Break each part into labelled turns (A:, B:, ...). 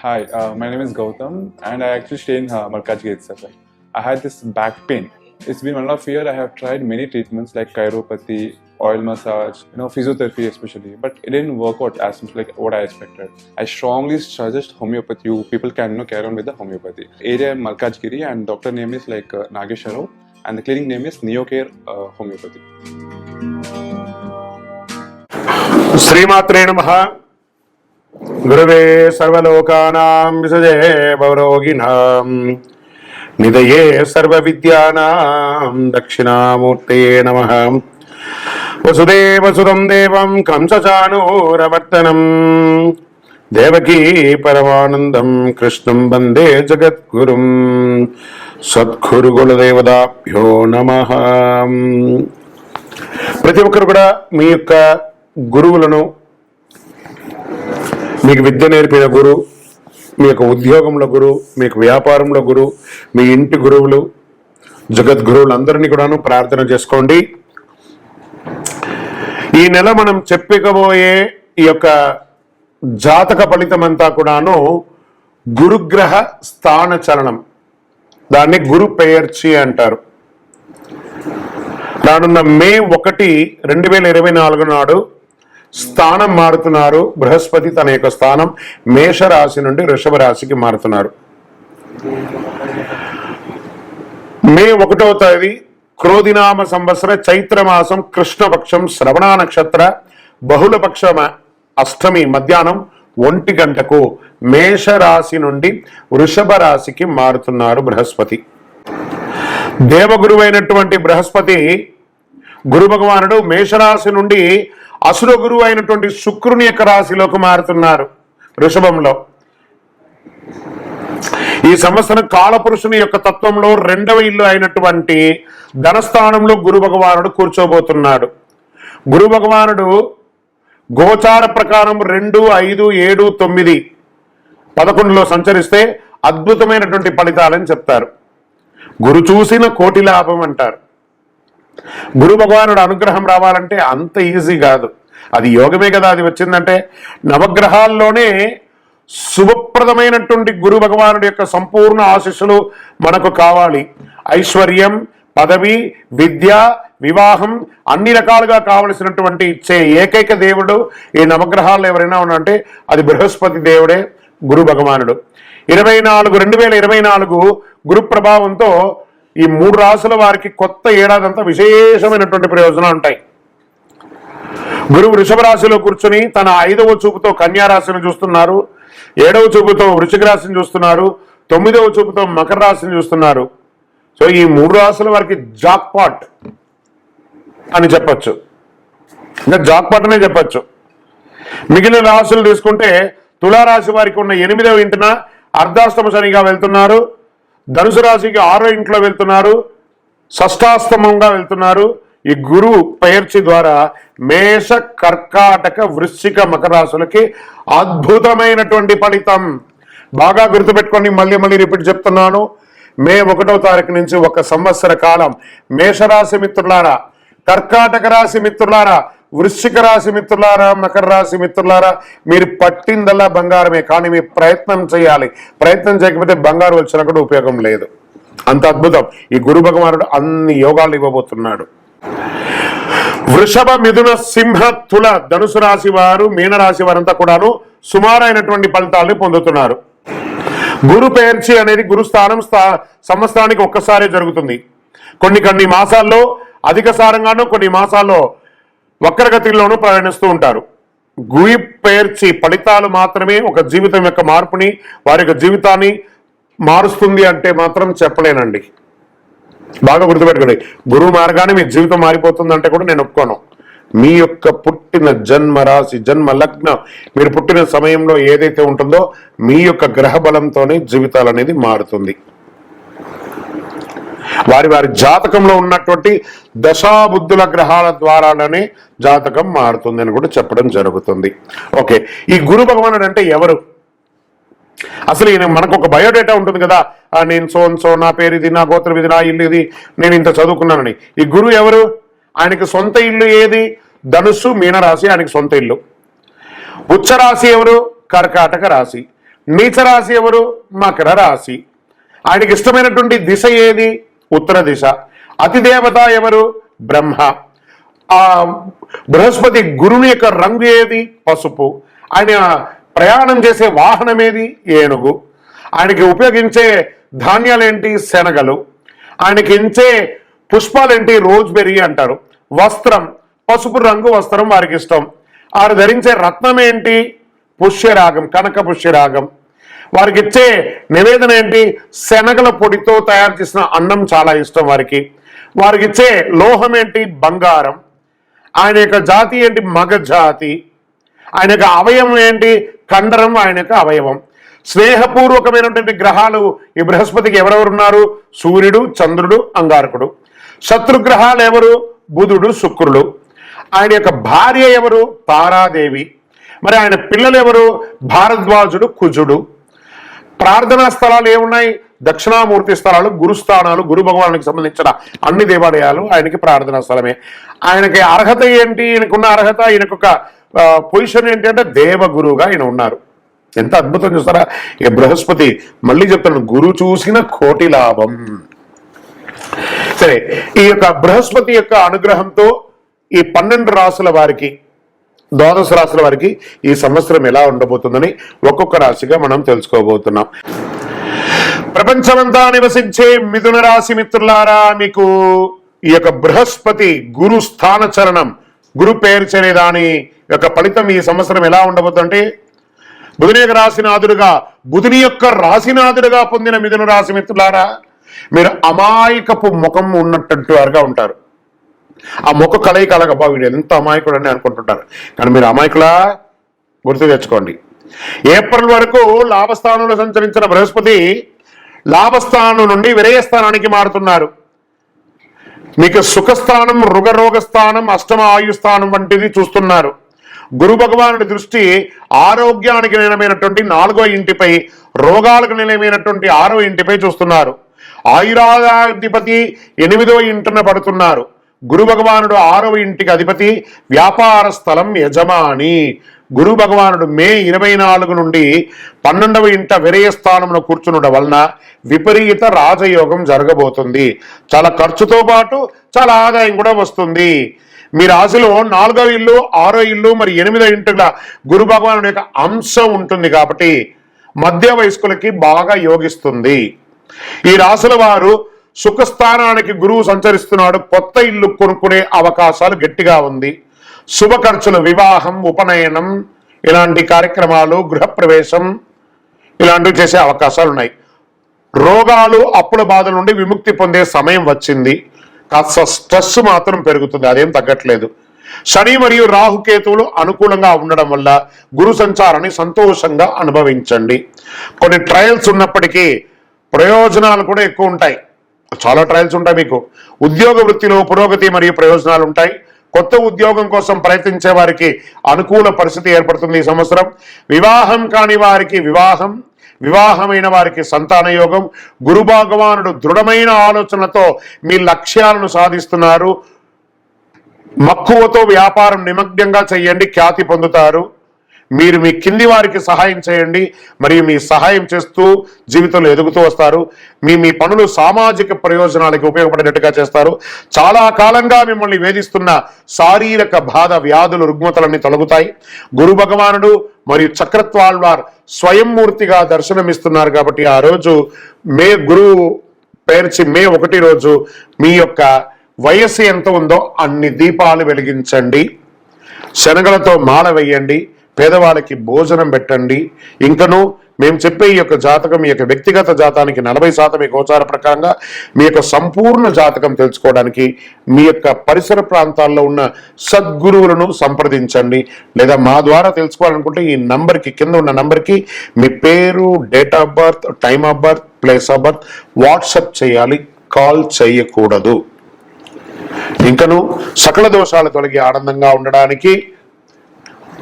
A: Hi, my name is Gautam, and I actually stay in Malkajgiri itself. I had this back pain. It's been 1.5 years. I have tried many treatments like chiropathy, oil massage, physiotherapy especially, but it didn't work out as much like what I expected. I strongly suggest homeopathy. You people can carry on with the homeopathy. Area Malkajgiri, and doctor name is like Nagesharao, and the clinic name is Neocare Homeopathy.
B: శ్రీమాత్రే నమః. గురవే సర్వలోకానాం విసజే భవరోగిణాం నిదయే సర్వవిద్యానాం దక్షిణామూర్తయే నమః. వసుదేవసుతం దేవం కంసచాణూరమర్దనం దేవకీ పరమానందం కృష్ణం వందే జగద్గురుం. సద్గురు గురుదేవతాభ్యో నమః. ప్రతి ఒక్కరు కూడా మీ యొక్క గురువులను, మీకు విద్య నేర్పిన గురు, మీ యొక్క ఉద్యోగంలో గురు, మీకు వ్యాపారంలో గురు, మీ ఇంటి గురువులు, జగద్గురువులు అందరినీ కూడాను ప్రార్థన చేసుకోండి. ఈ నెల మనం చెప్పుకోబోయే ఈ యొక్క జాతక ఫలితం అంతా కూడాను గురుగ్రహ స్థాన చలనం, దాన్ని గురు పెయర్చి అంటారు. రానున్న మే 1, 2024 నాడు స్థానం మారుతున్నారు. బృహస్పతి తన యొక్క స్థానం మేషరాశి నుండి వృషభ రాశికి మారుతున్నారు. మే 1వ తేదీ క్రోధినామ సంవత్సర చైత్రమాసం కృష్ణపక్షం శ్రవణ నక్షత్ర బహుళపక్ష అష్టమి మధ్యాహ్నం 1 గంటకు మేషరాశి నుండి వృషభ రాశికి మారుతున్నారు బృహస్పతి. దేవగురువైనటువంటి బృహస్పతి గురు భగవానుడు మేషరాశి నుండి అసుర గురువు అయినటువంటి శుక్రుని యొక్క రాశిలోకి మారుతున్నారు వృషభంలో. ఈ సంవత్సరం కాలపురుషుని యొక్క తత్వంలో 2వ ఇల్లు అయినటువంటి ధనస్థానంలో గురు భగవానుడు కూర్చోబోతున్నాడు. గురు భగవానుడు గోచార ప్రకారం 2, 5, 7, 9, 11లో సంచరిస్తే అద్భుతమైనటువంటి ఫలితాలని చెప్తారు. గురు చూసిన కోటి లాభం అంటారు. గురు భగవానుడు అనుగ్రహం రావాలంటే అంత ఈజీ కాదు. అది యోగమే కదా అది వచ్చిందంటే. నవగ్రహాల్లోనే శుభప్రదమైనటువంటి గురు భగవానుడి యొక్క సంపూర్ణ ఆశీస్సులు మనకు కావాలి. ఐశ్వర్యం, పదవి, విద్య, వివాహం అన్ని రకాలుగా కావలసినటువంటి ఇచ్చే ఏకైక దేవుడు ఈ నవగ్రహాల్లో ఎవరైనా ఉన్నారంటే అది బృహస్పతి దేవుడే, గురు భగవానుడు. 2024 గురు ప్రభావంతో ఈ 3 రాశుల వారికి కొత్త ఏడాదంతా విశేషమైనటువంటి ప్రయోజనాలు ఉంటాయి. గురువు వృషభ రాశిలో కూర్చొని తన 5వ చూపుతో కన్యా రాశిని చూస్తున్నారు, 7వ చూపుతో వృశ్చిక రాశిని చూస్తున్నారు, 9వ చూపుతో మకర రాశిని చూస్తున్నారు. సో ఈ 3 రాశుల వారికి జాక్పాట్ అని చెప్పచ్చు, ఇంకా జాక్పాట్ అనే చెప్పచ్చు. మిగిలిన రాశులు తీసుకుంటే తులారాశి వారికి ఉన్న 8వ ఇంటిన అర్ధాష్టమ శనిగా వెళ్తున్నారు, ధనుసు రాశికి 6వ ఇంట్లో వెళ్తున్నారు, షష్టాష్టమంగా వెళ్తున్నారు. ఈ గురు పెయర్చి ద్వారా మేష, కర్కాటక, వృశ్చిక, మకర రాశులకి అద్భుతమైనటువంటి ఫలితం. బాగా గుర్తుపెట్టుకొని మళ్ళీ రిపీట్ చెప్తున్నాను. మే 1వ తారీఖు నుంచి 1 సంవత్సర కాలం మేషరాశి మిత్రులారా, కర్కాటక రాశి మిత్రులారా, వృశ్చిక రాశి మిత్రులారా, మకర రాశి మిత్రులారా, మీరు పట్టిందల్లా బంగారమే. కానీ మీరు ప్రయత్నం చేయాలి. ప్రయత్నం చేయకపోతే బంగారు వచ్చినా కూడా ఉపయోగం లేదు. అంత అద్భుతం ఈ గురు భగవానుడు అన్ని యోగాలు ఇవ్వబోతున్నాడు. వృషభ, మిథున, సింహ, తుల, ధనుసు రాశి వారు, మీనరాశి వారంతా కూడాను సుమారైనటువంటి ఫలితాలను పొందుతున్నారు. గురు పెయర్చి అనేది గురుస్థానం సంవత్సరానికి ఒక్కసారే జరుగుతుంది. కొన్ని మాసాల్లో అధిక సారంగానూ, కొన్ని మాసాల్లో వక్రగతిలోనూ ప్రయాణిస్తూ ఉంటారు. గురు పెయర్చి ఫలితాలు మాత్రమే ఒక జీవితం యొక్క మార్పుని, వారి యొక్క జీవితాన్ని మారుస్తుంది అంటే మాత్రం చెప్పలేనండి. బాగా గుర్తుపెట్టుకోండి. గురువు మార్గాన్ని మీ జీవితం మారిపోతుందంటే కూడా నేను ఒప్పుకోను. మీ యొక్క పుట్టిన జన్మ రాశి, జన్మ లగ్నం, మీరు పుట్టిన సమయంలో ఏదైతే ఉంటుందో మీ యొక్క గ్రహ బలంతోనే జీవితాలు అనేది మారుతుంది. వారి జాతకంలో ఉన్నటువంటి దశాబుద్ధుల గ్రహాల ద్వారానే జాతకం మారుతుంది అని కూడా చెప్పడం జరుగుతుంది. ఓకే, ఈ గురు భగవానుడు అంటే ఎవరు? అసలు మనకు ఒక బయోడేటా ఉంటుంది కదా, నేను సో నా పేరు ఇది, నా గోత్రం ఇది, నా ఇల్లు ఇది, నేను ఇంత చదువుకున్నానని. ఈ గురువు ఎవరు? ఆయనకి సొంత ఇల్లు ఏది? ధనుస్సు, మీనరాశి ఆయనకి సొంత ఇల్లు. ఉచ్చరాశి ఎవరు? కర్కాటక రాశి. నీచరాశి ఎవరు? మకర రాశి. ఆయనకి ఇష్టమైనటువంటి దిశ ఏది? ఉత్తర దిశ. అతిదేవత ఎవరు? బ్రహ్మ. ఆ బృహస్పతి గురుని యొక్క రంగు ఏది? పసుపు. ఆయన ప్రయాణం చేసే వాహనం ఏది? ఏనుగు. ఆయనకి ఉపయోగించే ధాన్యాలేంటి? శనగలు. ఆయనకి ఇచ్చే పుష్పాలేంటి? రోజ్బెర్రీ అంటారు. వస్త్రం పసుపు రంగు వస్త్రం వారికి ఇష్టం. వారు ధరించే రత్నం ఏంటి? పుష్యరాగం, కనక పుష్యరాగం. వారికి ఇచ్చే నివేదన ఏంటి? శనగల పొడితో తయారు చేసిన అన్నం చాలా ఇష్టం వారికి. వారికి ఇచ్చే లోహం ఏంటి? బంగారం. ఆయన యొక్క జాతి ఏంటి? మగ జాతి. ఆయన యొక్క అవయవం ఏంటి? కండరం ఆయన యొక్క అవయవం. స్నేహపూర్వకమైనటువంటి గ్రహాలు ఈ బృహస్పతికి ఎవరెవరు ఉన్నారు? సూర్యుడు, చంద్రుడు, అంగారకుడు. శత్రుగ్రహాలు ఎవరు? బుధుడు, శుక్రుడు. ఆయన యొక్క భార్య ఎవరు? తారాదేవి. మరి ఆయన పిల్లలు ఎవరు? భారద్వాజుడు, కుజుడు. ప్రార్థనా స్థలాలు ఏమున్నాయి? దక్షిణామూర్తి స్థలాలు, గురుస్థానాలు, గురు భగవానికి సంబంధించిన అన్ని దేవాలయాలు ఆయనకి ప్రార్థనా స్థలమే. ఆయనకి అర్హత ఏంటి? ఈయనకున్న అర్హత, ఈయనకొక పొజిషన్ ఏంటి అంటే దేవగురువుగా ఆయన ఉన్నారు. ఎంత అద్భుతం చూస్తారా ఈ బృహస్పతి. మళ్ళీ చెప్తాను, గురు చూసిన కోటి లాభం. సరే, ఈ యొక్క బృహస్పతి యొక్క అనుగ్రహంతో ఈ 12 రాసుల వారికి, ద్వాదశ రాశుల వారికి ఈ సంవత్సరం ఎలా ఉండబోతుందని ఒక్కొక్క రాశిగా మనం తెలుసుకోబోతున్నాం. ప్రపంచమంతా నివసించే మిథున రాశి మిత్రులారా, మీకు ఈ యొక్క బృహస్పతి గురు స్థాన చరణం, గురు పేర్చనే దాని యొక్క ఫలితం ఈ సంవత్సరం ఎలా ఉండబోతుందంటే, బుధుని యొక్క రాశినాథుడుగా, బుధుని యొక్క రాశినాథుడుగా పొందిన మిథున రాశి మిత్రులారా, మీరు అమాయకపు ముఖం ఉన్నట్టు వారుగా ఉంటారు. ఆ ముఖ కలయిక అలాగబ్బా వీడు ఎంత అమాయకుడు అని అనుకుంటుంటారు. కానీ మీరు అమాయకులా? గుర్తు తెచ్చుకోండి. ఏప్రిల్ వరకు లాభస్థానంలో సంచరించిన బృహస్పతి లాభస్థానం నుండి విరయస్థానానికి మారుతున్నారు. మీకు సుఖస్థానం, రుగరోగస్థానం, అష్టమ ఆయుస్థానం వంటిది చూస్తున్నారు. గురు భగవానుడి దృష్టి ఆరోగ్యానికి నిలమైనటువంటి 4వ ఇంటిపై, రోగాలకు నిలమైనటువంటి 6వ ఇంటిపై చూస్తున్నారు. ఆయురాధిపతి 8వ ఇంటిన పడుతున్నారు. గురు భగవానుడు 6వ ఇంటికి అధిపతి, వ్యాపార స్థలం యజమాని. గురు భగవానుడు మే 24 నుండి 12వ ఇంట విరయ స్థానంలో కూర్చునుట వలన విపరీత రాజయోగం జరగబోతుంది. చాలా ఖర్చుతో పాటు చాలా ఆదాయం కూడా వస్తుంది. మీ రాశిలో 4వ ఇల్లు, 6వ ఇల్లు, మరి 8వ ఇంటిల గురు భగవానుడి యొక్క అంశం ఉంటుంది కాబట్టి మధ్య వయస్కులకి బాగా యోగిస్తుంది. ఈ రాశుల వారు సుఖస్థానానికి గురువు సంచరిస్తున్నాడు. కొత్త ఇల్లు కొనుక్కునే అవకాశాలు గట్టిగా ఉంది. శుభ ఖర్చులు, వివాహం, ఉపనయనం ఇలాంటి కార్యక్రమాలు, గృహప్రవేశం ఇలాంటివి చేసే అవకాశాలు ఉన్నాయి. రోగాలు, అప్పుల బాధల నుండి విముక్తి పొందే సమయం వచ్చింది. కాస్త స్ట్రెస్ మాత్రం పెరుగుతుంది, అదేం తగ్గట్లేదు. శని మరియు రాహుకేతువులు అనుకూలంగా ఉండడం వల్ల గురు సంచారాన్ని సంతోషంగా అనుభవించండి. కొన్ని ట్రయల్స్ ఉన్నప్పటికీ ప్రయోజనాలు కూడా ఎక్కువ ఉంటాయి. చాలా ట్రయల్స్ ఉంటాయి మీకు. ఉద్యోగ వృత్తిలో పురోగతి మరియు ప్రయోజనాలు ఉంటాయి. కొత్త ఉద్యోగం కోసం ప్రయత్నించే వారికి అనుకూల పరిస్థితి ఏర్పడుతుంది ఈ సంవత్సరం. వివాహం కాని వారికి వివాహం, వివాహమైన వారికి సంతాన యోగం. గురు భగవానుడు దృఢమైన ఆలోచనలతో మీ లక్ష్యాలను సాధిస్తున్నారు. మక్కువతో వ్యాపారం నిమగ్నంగా చేయండి, ఖ్యాతి పొందుతారు. మీరు మీ కింది వారికి సహాయం చేయండి, మరియు మీ సహాయం చేస్తూ జీవితంలో ఎదుగుతూ వస్తారు. మీ పనులు సామాజిక ప్రయోజనాలకు ఉపయోగపడేటట్టుగా చేస్తారు. చాలా కాలంగా మిమ్మల్ని వేధిస్తున్న శారీరక బాధ, వ్యాధులు, రుగ్మతలన్నీ తొలగుతాయి. గురు భగవానుడు మరియు చక్రత్వాల్వార్ స్వయంమూర్తిగా దర్శనమిస్తున్నారు కాబట్టి ఆ రోజు గురువు పేర్చి మే 1 రోజు మీ యొక్క వయస్సు ఎంత ఉందో అన్ని దీపాలు వెలిగించండి. శనగలతో మాల వేయండి, పేదవాళ్ళకి భోజనం పెట్టండి. ఇంకను మేము చెప్పే ఈ యొక్క జాతకం, ఈ యొక్క వ్యక్తిగత జాతానికి 40% గోచార ప్రకారంగా మీ యొక్క సంపూర్ణ జాతకం తెలుసుకోవడానికి మీ యొక్క పరిసర ప్రాంతాల్లో ఉన్న సద్గురువులను సంప్రదించండి. లేదా మా ద్వారా తెలుసుకోవాలనుకుంటే ఈ నంబర్కి, కింద ఉన్న నంబర్కి మీ పేరు, date of birth, time of birth, place of birth WhatsApp చేయాలి, కాల్ చేయకూడదు. ఇంకను సకల దోషాలు తొలగి ఆనందంగా ఉండడానికి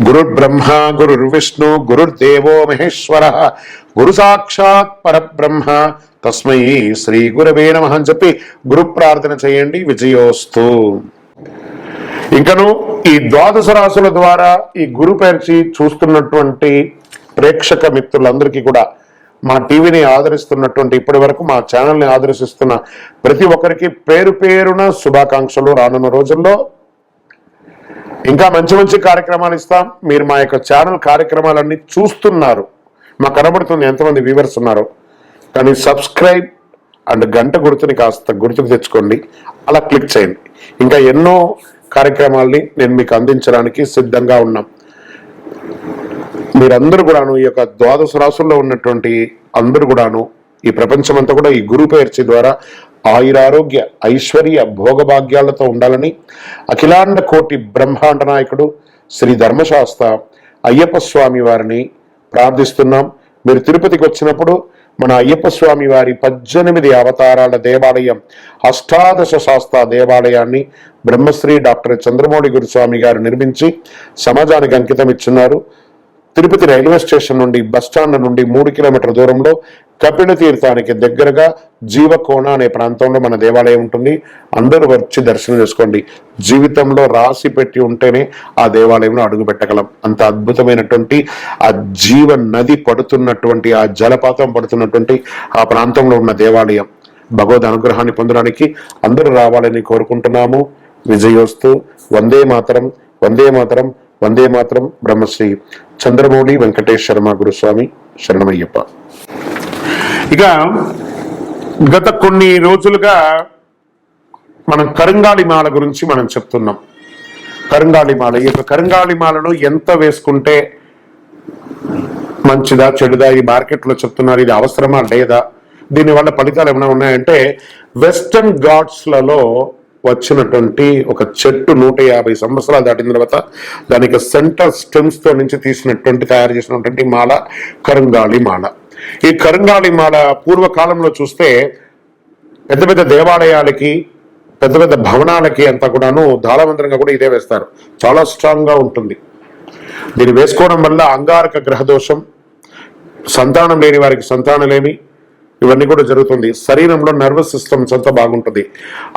B: గురు బ్రహ్మ, గురు విష్ణు, గురుర్దేవో మహేశ్వర, గురు సాక్షాత్ పరబ్రహ్మ, తస్మై శ్రీ గురవే నమః అని చెప్పి గురు ప్రార్థన చేయండి. విజయోస్తు. ఇంకను ఈ ద్వాదశ రాశుల ద్వారా ఈ గురు పేర్చి చూస్తున్నటువంటి ప్రేక్షక మిత్రులందరికీ కూడా, మా టీవీని ఆదరిస్తున్నటువంటి ఇప్పటి వరకు మా ఛానల్ని ఆదర్శిస్తున్న ప్రతి ఒక్కరికి పేరు పేరున శుభాకాంక్షలు. రానున్న రోజుల్లో ఇంకా మంచి మంచి కార్యక్రమాలు ఇస్తాం. మీరు మా యొక్క ఛానల్ కార్యక్రమాలన్నీ చూస్తున్నారు, మాకు కనబడుతుంది ఎంతమంది వ్యూవర్స్ ఉన్నారో. కానీ సబ్స్క్రైబ్ అండ్ గంట గుర్తుని కాస్త గుర్తుకు తెచ్చుకోండి, అలా క్లిక్ చేయండి. ఇంకా ఎన్నో కార్యక్రమాల్ని నేను మీకు అందించడానికి సిద్ధంగా ఉన్నాం. మీరందరూ కూడాను, ఈ యొక్క ద్వాదశ రాసుల్లో ఉన్నటువంటి అందరూ కూడాను, ఈ ప్రపంచమంతా కూడా ఈ గురు పేర్చి ద్వారా ఆయురారోగ్య ఐశ్వర్య భోగభాగ్యాలతో ఉండాలని అఖిలాండ కోటి బ్రహ్మాండ నాయకుడు శ్రీ ధర్మశాస్త్ర అయ్యప్ప స్వామి వారిని ప్రార్థిస్తున్నాం. మీరు తిరుపతికి వచ్చినప్పుడు మన అయ్యప్ప స్వామి వారి 18 అవతారాల దేవాలయం, అష్టాదశ శాస్త్ర దేవాలయాన్ని బ్రహ్మశ్రీ డాక్టర్ చంద్రమౌళి గురుస్వామి గారు నిర్మించి సమాజానికి అంకితం ఇచ్చున్నారు. తిరుపతి రైల్వే స్టేషన్ నుండి బస్టాండ్ నుండి 3 కిలోమీటర్ల దూరంలో కపిల తీర్థానికి దగ్గరగా జీవకోణ అనే ప్రాంతంలో మన దేవాలయం ఉంటుంది. అందరూ వచ్చి దర్శనం చేసుకోండి. జీవితంలో రాసి పెట్టి ఉంటేనే ఆ దేవాలయంలో అడుగు పెట్టగలం. అంత అద్భుతమైనటువంటి ఆ జీవ నది పడుతున్నటువంటి, ఆ జలపాతం పడుతున్నటువంటి ఆ ప్రాంతంలో ఉన్న దేవాలయం. భగవద్ అనుగ్రహాన్ని పొందడానికి అందరూ రావాలని కోరుకుంటున్నాము. విజయోస్తు. వందే మాతరం, వందే మాతరం, వందే మాతరం. బ్రహ్మశ్రీ చంద్రమౌళి వెంకటేష్ శర్మ గురుస్వామి శరణమయ్యప్ప. ఇక గత కొన్ని రోజులుగా మనం కరంగాళి మాల గురించి మనం చెప్తున్నాం. కరంగాళి మాల, ఈ యొక్క కరంగాళి మాలను ఎంత వేసుకుంటే మంచిదా చెడుదా, ఈ మార్కెట్లో చెప్తున్నారు, ఇది అవసరమా లేదా, దీనివల్ల ఫలితాలు ఏమైనా ఉన్నాయంటే, వెస్టర్న్ ఘాట్స్లలో వచ్చినటువంటి ఒక చెట్టు 150 సంవత్సరాలు దాటిన తర్వాత దానికి సెంటర్ స్టెమ్స్ తో నుంచి తీసినటువంటి తయారు చేసినటువంటి మాల కరంగాళి మాల. ఈ కరంగాళి మాల పూర్వకాలంలో చూస్తే పెద్ద పెద్ద దేవాలయాలకి, పెద్ద పెద్ద భవనాలకి అంతా కూడాను ధారావంతరంగా కూడా ఇదే వేస్తారు. చాలా స్ట్రాంగ్ గా ఉంటుంది. దీన్ని వేసుకోవడం వల్ల అంగారక గ్రహ దోషం, సంతానం లేని వారికి సంతానలేమి, ఇవన్నీ కూడా జరుగుతుంది. శరీరంలో నర్వస్ సిస్టమ్స్ అంతా బాగుంటుంది.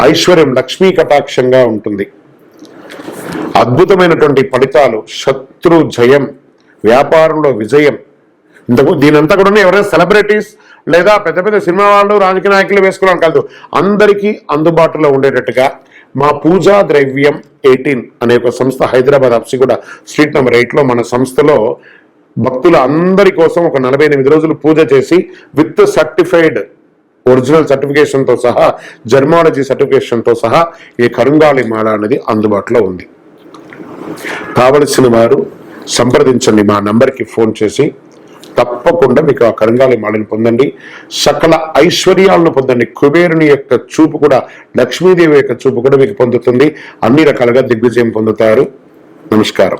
B: ఐశ్వర్యం, లక్ష్మీ కటాక్షంగా ఉంటుంది. అద్భుతమైనటువంటి ఫలితాలు, శత్రు జయం, వ్యాపారంలో విజయం. దీనంతా కూడా ఎవరైనా సెలబ్రిటీస్ లేదా పెద్ద పెద్ద సినిమా వాళ్ళు, రాజకీయ నాయకులు వేసుకోవడానికి కాదు, అందరికీ అందుబాటులో ఉండేటట్టుగా మా పూజా ద్రవ్యం 18 అనే ఒక సంస్థ హైదరాబాద్ హబ్సిగూడ స్ట్రీట్ నెంబర్ 8లో మన సంస్థలో భక్తుల అందరి కోసం ఒక 48 రోజులు పూజ చేసి విత్ సర్టిఫైడ్ ఒరిజినల్ సర్టిఫికేషన్ తో సహా, జర్మాలజీ సర్టిఫికేషన్ తో సహా ఈ కరంగాళి మాల అనేది అందుబాటులో ఉంది. కావలసిన వారు సంప్రదించండి. మా నంబర్కి ఫోన్ చేసి తప్పకుండా మీకు ఆ కరంగాళి మాలని పొందండి. సకల ఐశ్వర్యాలను పొందండి. కుబేరుని యొక్క చూపు కూడా, లక్ష్మీదేవి యొక్క చూపు కూడా మీకు పొందుతుంది. అన్ని రకాలుగా దిగ్విజయం పొందుతారు. నమస్కారం.